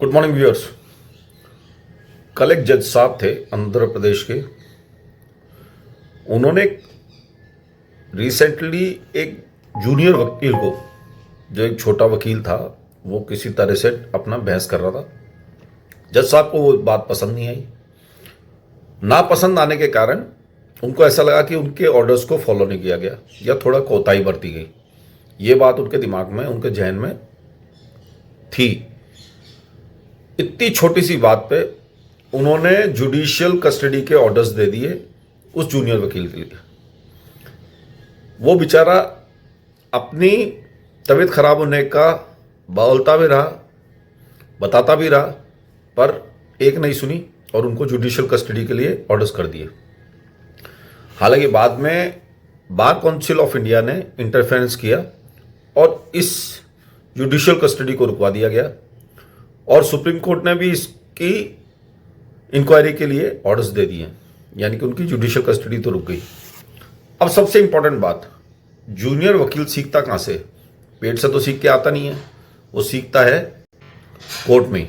Good morning viewers. कल एक जज साहब थे आंध्र प्रदेश के। उन्होंने रिसेंटली एक जूनियर वकील को, जो एक छोटा वकील था, वो किसी तरह से अपना बहस कर रहा था। जज साहब को वो बात पसंद नहीं आई। ना पसंद आने के कारण उनको ऐसा लगा कि उनके ऑर्डर्स को फॉलो नहीं किया गया या थोड़ा कोताही बरती गई। ये बात उनके दिमाग में, उनके जहन में थी। इतनी छोटी सी बात पे उन्होंने जुडिशियल कस्टडी के ऑर्डर्स दे दिए उस जूनियर वकील के लिए। वो बेचारा अपनी तबीयत खराब होने का बोलता भी रहा, बताता भी रहा, पर एक नहीं सुनी और उनको जुडिशियल कस्टडी के लिए ऑर्डर्स कर दिए। हालांकि बाद में बार काउंसिल ऑफ इंडिया ने इंटरफेरेंस किया और इस जुडिशियल कस्टडी को रुकवा दिया गया और सुप्रीम कोर्ट ने भी इसकी इंक्वायरी के लिए ऑर्डर्स दे दिए, यानी कि उनकी जुडिशियल कस्टडी तो रुक गई। अब सबसे इंपॉर्टेंट बात, जूनियर वकील सीखता कहाँ से? पेट से तो सीख के आता नहीं है, वो सीखता है कोर्ट में।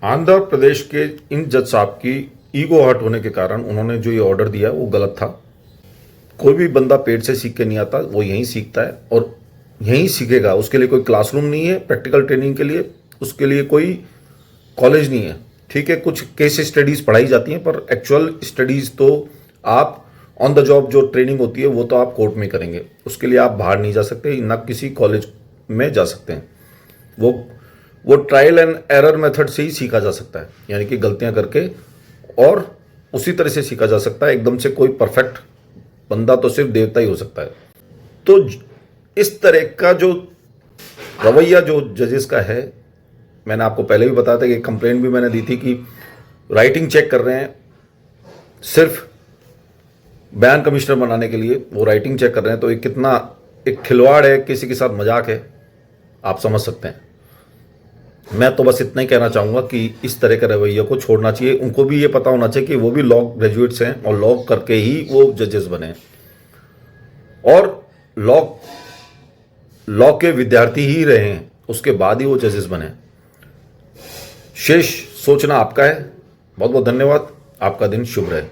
आंध्र प्रदेश के इन जज साहब की ईगो हर्ट होने के कारण उन्होंने जो ये ऑर्डर दिया वो गलत था। कोई भी बंदा पेट से सीख के नहीं आता, वो यहीं सीखता है और यहीं सीखेगा। उसके लिए कोई क्लासरूम नहीं है प्रैक्टिकल ट्रेनिंग के लिए, उसके लिए कोई कॉलेज नहीं है। ठीक है, कुछ केस स्टडीज़ पढ़ाई जाती हैं, पर एक्चुअल स्टडीज़ तो आप ऑन द जॉब जो ट्रेनिंग होती है वो तो आप कोर्ट में करेंगे। उसके लिए आप बाहर नहीं जा सकते, ना किसी कॉलेज में जा सकते हैं। वो ट्रायल एंड एरर मेथड से ही सीखा जा सकता है, यानी कि गलतियां करके, और उसी तरह से सीखा जा सकता है। एकदम से कोई परफेक्ट बंदा तो सिर्फ देवता ही हो सकता है। तो इस तरह का जो रवैया जो जजेस का है, मैंने आपको पहले भी बताया था कि कंप्लेंट भी मैंने दी थी कि राइटिंग चेक कर रहे हैं सिर्फ बयान कमिश्नर बनाने के लिए, वो राइटिंग चेक कर रहे हैं। तो ये कितना एक खिलवाड़ है, किसी के साथ मजाक है, आप समझ सकते हैं। मैं तो बस इतना ही कहना चाहूँगा कि इस तरह के रवैये को छोड़ना चाहिए। उनको भी ये पता होना चाहिए कि वो भी लॉ ग्रेजुएट्स हैं और लॉ करके ही वो जजेस बने और लॉ के विद्यार्थी ही रहे हैं, उसके बाद ही वो जजेस बने। शेष सोचना आपका है। बहुत बहुत धन्यवाद। आपका दिन शुभ रहे।